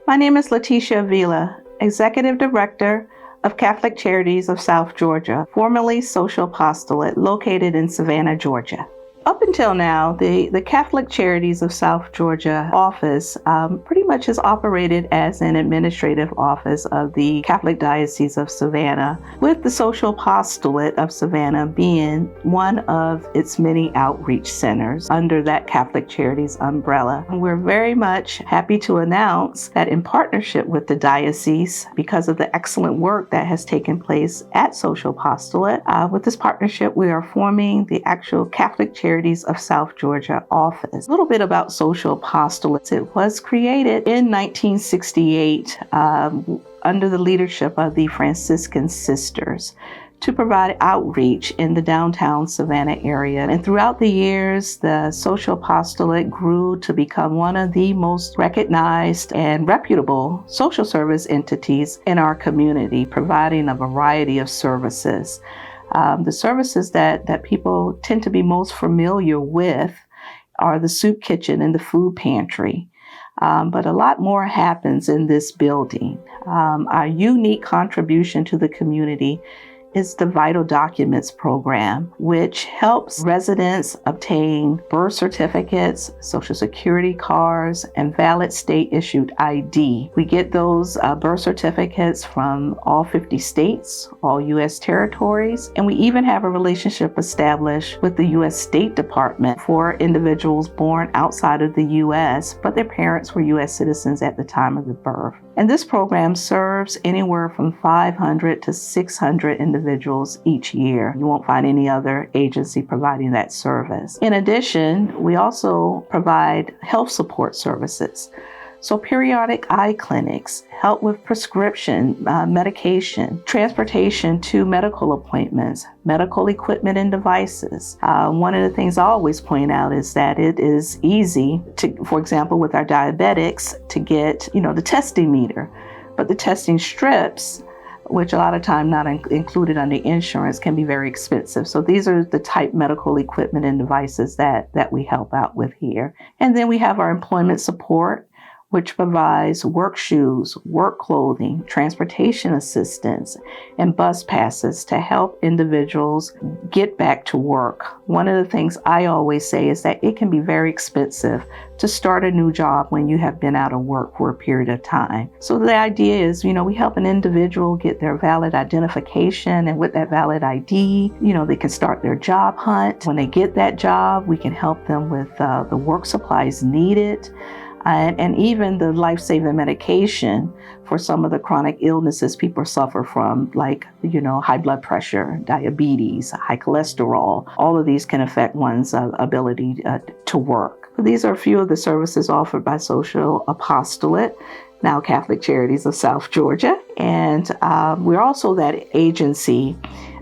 My name is Latacia Avila, Executive Director of Catholic Charities of South Georgia, formerly Social Apostolate, located in Savannah, Georgia. Up until now, the Catholic Charities of South Georgia office pretty much has operated as an administrative office of the Catholic Diocese of Savannah, with the Social Apostolate of Savannah being one of its many outreach centers under that Catholic Charities umbrella. We're very much happy to announce that in partnership with the diocese, because of the excellent work that has taken place at Social Apostolate, with this partnership we are forming the actual Catholic Charities of South Georgia office. A little bit about Social Apostolate. It was created in 1968 under the leadership of the Franciscan Sisters to provide outreach in the downtown Savannah area. And throughout the years, the Social Apostolate grew to become one of the most recognized and reputable social service entities in our community, providing a variety of services. The services that people tend to be most familiar with are the soup kitchen and the food pantry. But a lot more happens in this building. Our unique contribution to the community is the Vital Documents program, which helps residents obtain birth certificates, Social Security cards, and valid state-issued ID. We get those birth certificates from all 50 states, all U.S. territories, and we even have a relationship established with the U.S. State Department for individuals born outside of the U.S., but their parents were U.S. citizens at the time of the birth. And this program serves anywhere from 500 to 600 individuals each year. You won't find any other agency providing that service. In addition, we also provide health support services. So periodic eye clinics, help with prescription, medication, transportation to medical appointments, medical equipment and devices. One of the things I always point out is that it is easy to, for example, with our diabetics, to get, the testing meter, but the testing strips, which a lot of time not included under insurance, can be very expensive. So these are the type medical equipment and devices that we help out with here. And then we have our employment support, which provides work shoes, work clothing, transportation assistance, and bus passes to help individuals get back to work. One of the things I always say is that it can be very expensive to start a new job when you have been out of work for a period of time. So the idea is, we help an individual get their valid identification, and with that valid ID, they can start their job hunt. When they get that job, we can help them with the work supplies needed. And even the life-saving medication for some of the chronic illnesses people suffer from, like, high blood pressure, diabetes, high cholesterol. All of these can affect one's ability to work. These are a few of the services offered by Social Apostolate, now Catholic Charities of South Georgia. And we're also that agency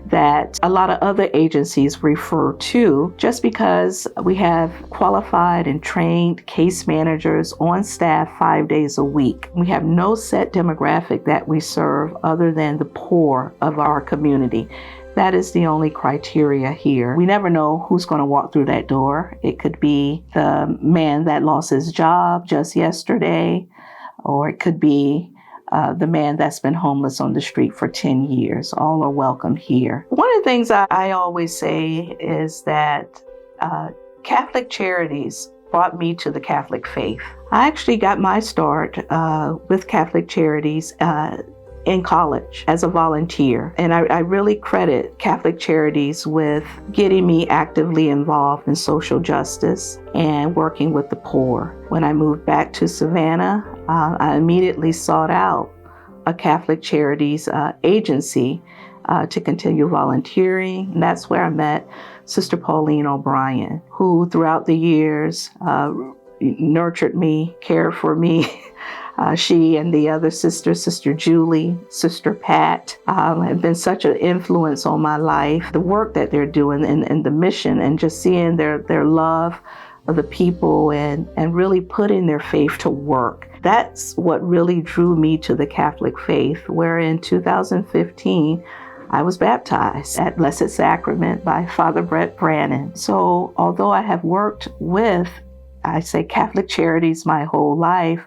that a lot of other agencies refer to, just because we have qualified and trained case managers on staff 5 days a week. We have no set demographic that we serve other than the poor of our community. That is the only criteria here. We never know who's going to walk through that door. It could be the man that lost his job just yesterday, or it could be the man that's been homeless on the street for 10 years. All are welcome here. One of the things I always say is that Catholic Charities brought me to the Catholic faith. I actually got my start with Catholic Charities in college as a volunteer. And I really credit Catholic Charities with getting me actively involved in social justice and working with the poor. When I moved back to Savannah, I immediately sought out a Catholic Charities agency to continue volunteering. And that's where I met Sister Pauline O'Brien, who throughout the years nurtured me, cared for me. She and the other sisters, Sister Julie, Sister Pat, have been such an influence on my life. The work that they're doing and the mission, and just seeing their love of the people and really putting their faith to work. That's what really drew me to the Catholic faith, where in 2015, I was baptized at Blessed Sacrament by Father Brett Brannon. So although I have worked with, I say, Catholic Charities my whole life,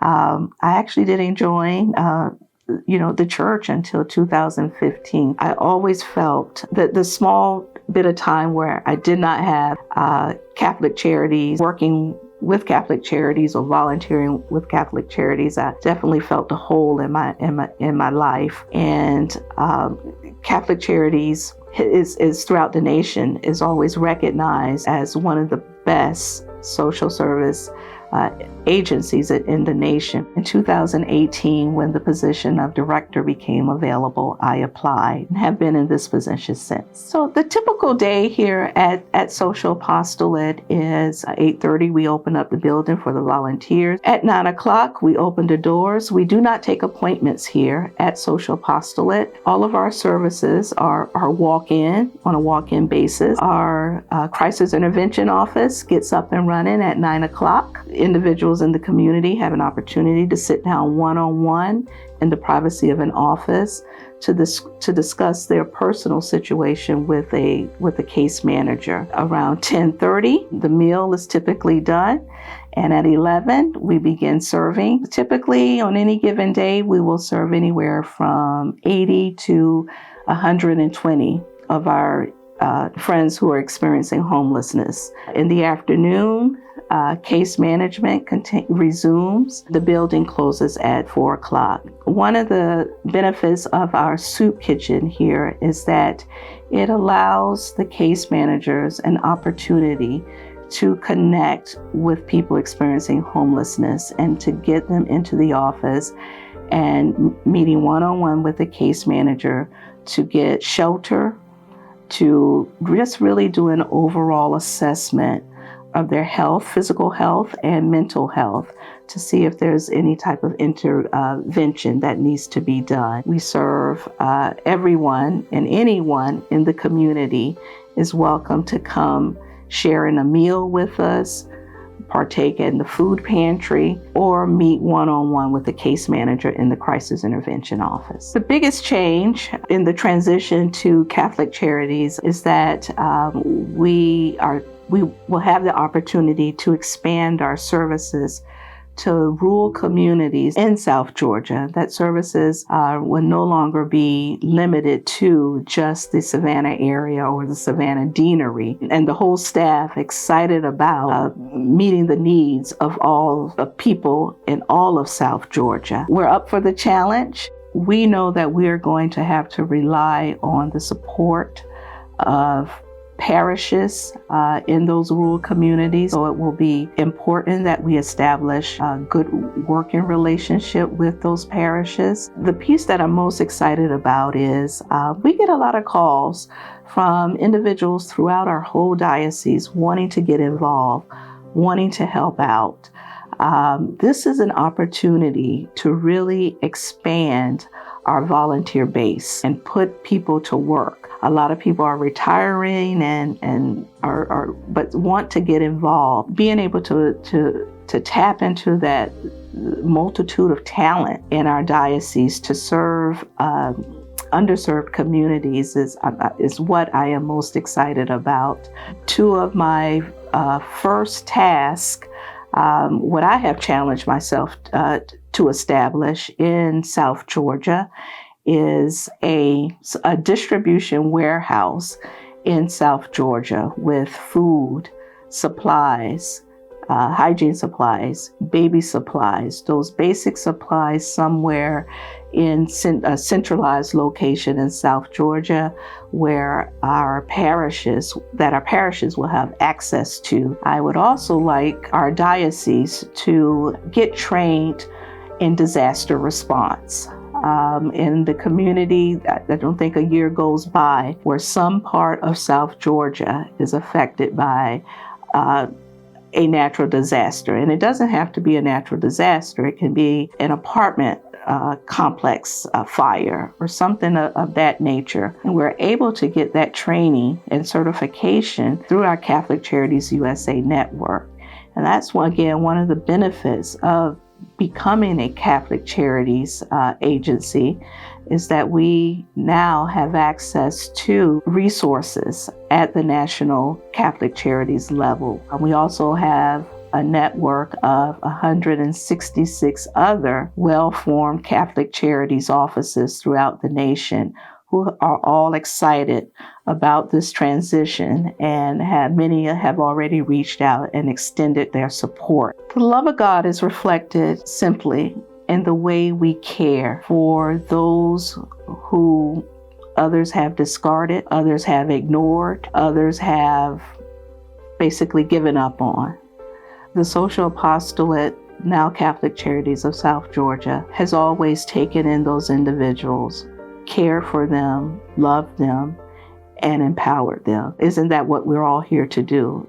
I actually didn't join the church until 2015. I always felt that the small bit of time where I did not have Catholic Charities, working with Catholic Charities or volunteering with Catholic Charities, I definitely felt a hole in my life. And Catholic Charities is throughout the nation is always recognized as one of the best social service agencies in the nation. In 2018, when the position of director became available, I applied and have been in this position since. So the typical day here at Social Apostolate is 8:30. We open up the building for the volunteers. At 9 o'clock, we open the doors. We do not take appointments here at Social Apostolate. All of our services are walk-in, on a walk-in basis. Our crisis intervention office gets up and running at 9 o'clock. Individuals in the community have an opportunity to sit down one-on-one in the privacy of an office to discuss their personal situation with a case manager. Around 10:30, the meal is typically done, and at 11, we begin serving. Typically, on any given day, we will serve anywhere from 80 to 120 of our friends who are experiencing homelessness. In the afternoon, case management resumes. The building closes at 4 o'clock. One of the benefits of our soup kitchen here is that it allows the case managers an opportunity to connect with people experiencing homelessness and to get them into the office and meeting one-on-one with the case manager to get shelter, to just really do an overall assessment of their health, physical health and mental health, to see if there's any type of intervention that needs to be done. We serve everyone, and anyone in the community is welcome to come share in a meal with us, partake in the food pantry, or meet one-on-one with the case manager in the crisis intervention office. The biggest change in the transition to Catholic Charities is that we will have the opportunity to expand our services to rural communities in South Georgia. That services will no longer be limited to just the Savannah area or the Savannah Deanery. And the whole staff excited about meeting the needs of all the people in all of South Georgia. We're up for the challenge. We know that we are going to have to rely on the support of parishes in those rural communities. So it will be important that we establish a good working relationship with those parishes. The piece that I'm most excited about is we get a lot of calls from individuals throughout our whole diocese wanting to get involved, wanting to help out. This is an opportunity to really expand our volunteer base and put people to work. A lot of people are retiring and but want to get involved. Being able to tap into that multitude of talent in our diocese to serve underserved communities is what I am most excited about. Two of my first tasks, what I have challenged myself to establish in South Georgia is a distribution warehouse in South Georgia with food, supplies, hygiene supplies, baby supplies, those basic supplies somewhere in a centralized location in South Georgia where our parishes will have access to. I would also like our diocese to get trained in disaster response. In the community, I don't think a year goes by where some part of South Georgia is affected by a natural disaster. And it doesn't have to be a natural disaster. It can be an apartment complex fire or something of that nature. And we're able to get that training and certification through our Catholic Charities USA network. And that's, again, one of the benefits of becoming a Catholic Charities agency is that we now have access to resources at the National Catholic Charities level. We also have a network of 166 other well-formed Catholic Charities offices throughout the nation who are all excited about this transition, and many have already reached out and extended their support. The love of God is reflected simply in the way we care for those who others have discarded, others have ignored, others have basically given up on. The Social Apostolate, now Catholic Charities of South Georgia, has always taken in those individuals, cared for them, loved them, and empowered them. Isn't that what we're all here to do?